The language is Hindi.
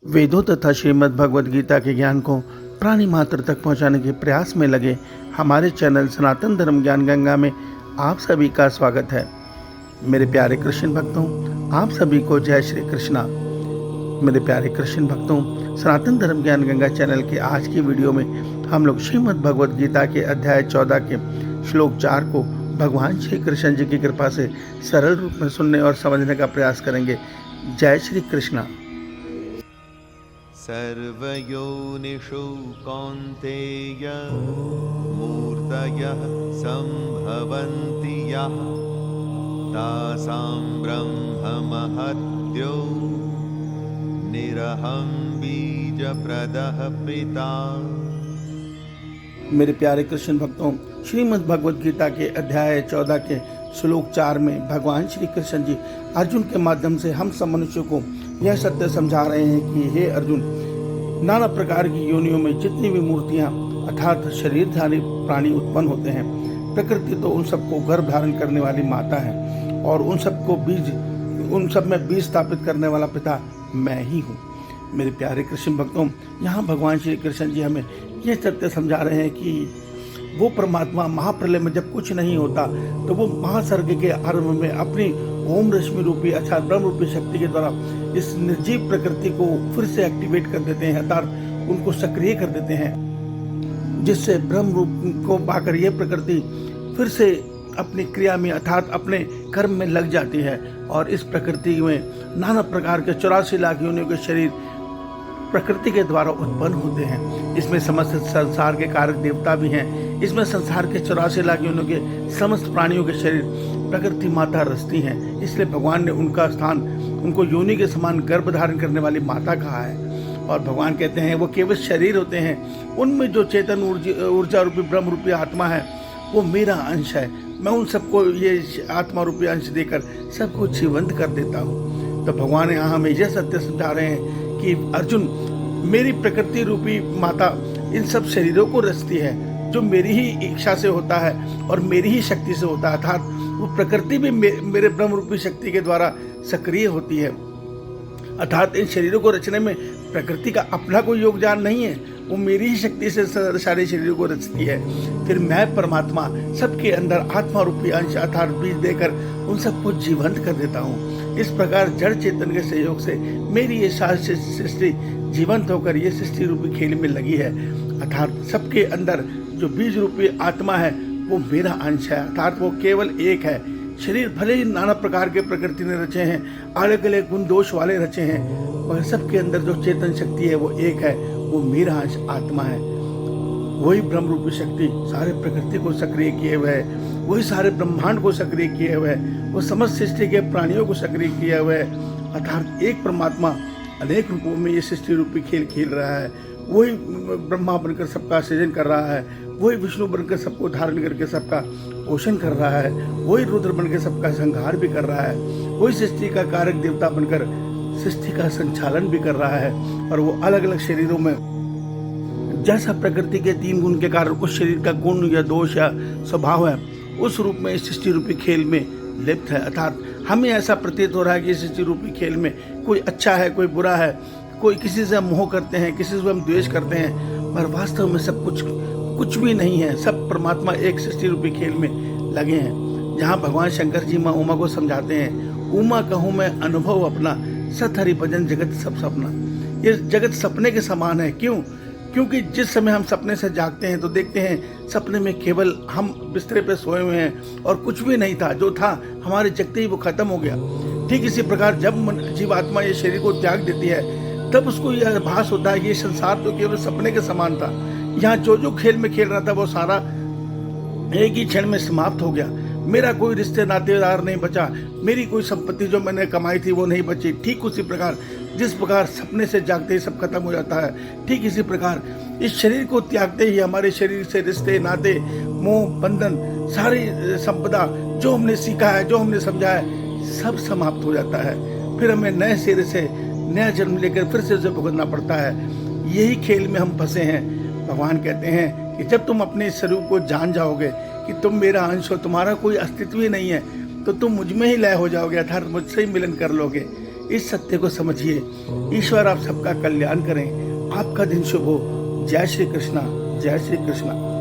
वेदों तथा श्रीमद् भगवद गीता के ज्ञान को प्राणी मात्र तक पहुंचाने के प्रयास में लगे हमारे चैनल सनातन धर्म ज्ञान गंगा में आप सभी का स्वागत है। मेरे प्यारे कृष्ण भक्तों, आप सभी को जय श्री कृष्णा। मेरे प्यारे कृष्ण भक्तों, सनातन धर्म ज्ञान गंगा चैनल के आज की वीडियो में हम लोग श्रीमद् भगवद गीता के अध्याय 14 के श्लोक 4 को भगवान श्री कृष्ण जी की कृपा से सरल रूप में सुनने और समझने का प्रयास करेंगे। जय श्री कृष्णा। सर्वयोनिषु कौन्तेय मूर्तयः सम्भवन्ति यः तासां ब्रह्ममहद्यो निरहं बीजप्रदः पिता। मेरे प्यारे कृष्ण भक्तों, श्रीमद् भगवद गीता के अध्याय 14 के श्लोक 4 में भगवान श्री कृष्ण जी अर्जुन के माध्यम से हम सब मनुष्यों को यह सत्य समझा रहे हैं कि हे अर्जुन, नाना प्रकार की योनियों में जितनी भी मूर्तियां अर्थात शरीरधारी प्राणी उत्पन्न होते हैं, प्रकृति तो उन सबको गर्भ धारण करने वाली माता है और उन सब में बीज स्थापित करने वाला पिता मैं ही हूँ। मेरे प्यारे कृष्ण भक्तों, यहाँ भगवान श्री कृष्ण जी हमें यह सत्य समझा रहे हैं कि वो परमात्मा महाप्रलय में जब कुछ नहीं होता तो वो महासर्ग के आरंभ में अपनी ओम रश्मि रूपी अर्थात ब्रह्म रूपी शक्ति के द्वारा इस निर्जीव प्रकृति को फिर से एक्टिवेट कर देते हैं, अर्थात उनको सक्रिय कर देते हैं, जिससे ब्रह्म रूप को पाकर यह प्रकृति फिर से अपनी क्रिया में अर्थात अपने कर्म में लग जाती है और इस प्रकृति में नाना प्रकार के 84 लाख योनियों के शरीर प्रकृति के द्वारा उत्पन्न होते हैं। इसमें समस्त संसार के कारक देवता भी हैं। इसमें संसार के 84 लाख योनियों के समस्त प्राणियों के शरीर प्रकृति माता रचती हैं। इसलिए भगवान ने उनका स्थान उनको योनि के समान गर्भ धारण करने वाली माता कहा है। और भगवान कहते हैं वो केवल शरीर होते हैं, उनमें जो चेतन ऊर्जा रूपी ब्रह्म रूपी आत्मा है वो मेरा अंश है। मैं उन सबको ये आत्मा रूपी अंश देकर सबको जीवंत कर देता हूँ। तो भगवान यहाँ हमें यह सत्य समझा रहे हैं कि अर्जुन, मेरी प्रकृति रूपी माता इन सब शरीरों को रचती है, जो मेरी ही इच्छा से होता है और मेरी ही शक्ति से होता है, अर्थात वो प्रकृति भी मेरे ब्रह्म रूपी शक्ति के द्वारा सक्रिय होती है। अर्थात इन शरीरों को रचने में प्रकृति का अपना कोई योगदान नहीं है, वो मेरी ही शक्ति से सारे शरीरों को रचती है। फिर मैं परमात्मा सबके अंदर आत्मा रूपी अंश अर्थात बीज देकर उन सबको जीवंत कर देता हूँ। इस प्रकार जड़ चेतन के सहयोग से मेरी ये सृष्टि जीवंत होकर ये सृष्टि रूपी खेल में लगी है। अर्थात सबके अंदर जो बीज रूपी आत्मा है वो मेरा अंश है, अर्थात वो केवल एक है। शरीर भले ही नाना प्रकार के प्रकृति ने रचे हैं, अलग अलग गुण दोष वाले रचे हैं, मगर सबके अंदर जो चेतन शक्ति है वो एक है, वो मेरा अंश आत्मा है। वही ब्रह्म रूपी शक्ति सारे प्रकृति को सक्रिय किए हुए है, वही सारे ब्रह्मांड को सक्रिय किए हुए है, वो समस्त सृष्टि के प्राणियों को सक्रिय किए हुए है। अर्थात एक परमात्मा अनेक रूपों में ये सृष्टि रूपी खेल खेल रहा है। वही ब्रह्मा बनकर सबका सृजन कर रहा है, वही विष्णु बनकर सबको धारण करके सबका पोषण कर रहा है, वही रुद्र बनकर सबका संहार भी कर रहा है, वही सृष्टि का कारक देवता बनकर सृष्टि का संचालन भी कर रहा है। और वो अलग अलग शरीरों में जैसा प्रकृति के 3 गुण के कारण उस शरीर का गुण या दोष या स्वभाव है, उस रूप में इस सृष्टि रूपी खेल में लिप्त है। अर्थात हमें ऐसा प्रतीत हो रहा है कि इस सृष्टि रूपी खेल में कोई अच्छा है, कोई बुरा है, कोई किसी से हम मोह करते हैं, किसी से हम द्वेष करते हैं, पर वास्तव में सब कुछ भी नहीं है। सब परमात्मा एक सृष्टि रूपी खेल में लगे हैं। जहाँ भगवान शंकर जी माँ उमा को समझाते हैं, उमा कहूँ मैं अनुभव अपना, सत हरि भजन जगत सब सपना। ये जगत सपने के समान है। क्योंकि जिस समय हम सपने से जागते हैं तो देखते हैं सपने में केवल हम बिस्तरे पे सोए हुए हैं और कुछ भी नहीं था, जो था हमारे जगते ही वो खत्म हो गया। ठीक इसी प्रकार जब जीवात्मा ये शरीर को त्याग देती है तब उसको यह आभास होता है कि ये संसार तो केवल सपने के समान था। यहाँ जो खेल में खेल रहा था वो सारा एक ही क्षण में समाप्त हो गया। मेरा कोई रिश्ते नातेदार नहीं बचा, मेरी कोई संपत्ति जो मैंने कमाई थी वो नहीं बची। ठीक उसी प्रकार जिस प्रकार सपने से जागते ही सब खत्म हो जाता है, ठीक इसी प्रकार इस शरीर को त्यागते ही हमारे शरीर से रिश्ते नाते मोह बंधन सारी संपदा जो हमने सीखा है, जो हमने समझा है, सब समाप्त हो जाता है। फिर हमें नए सिरे से नया जन्म लेकर फिर से उसे भुगतना पड़ता है। यही खेल में हम फंसे हैं। भगवान कहते हैं कि जब तुम अपने स्वरूप को जान जाओगे कि तुम मेरा अंश हो, तुम्हारा कोई अस्तित्व ही नहीं है, तो तुम मुझ में ही लय हो जाओगे, अर्थात मुझसे ही मिलन कर लोगे। इस सत्य को समझिए। ईश्वर आप सबका कल्याण करें। आपका दिन शुभ हो। जय श्री कृष्णा, जय श्री कृष्णा।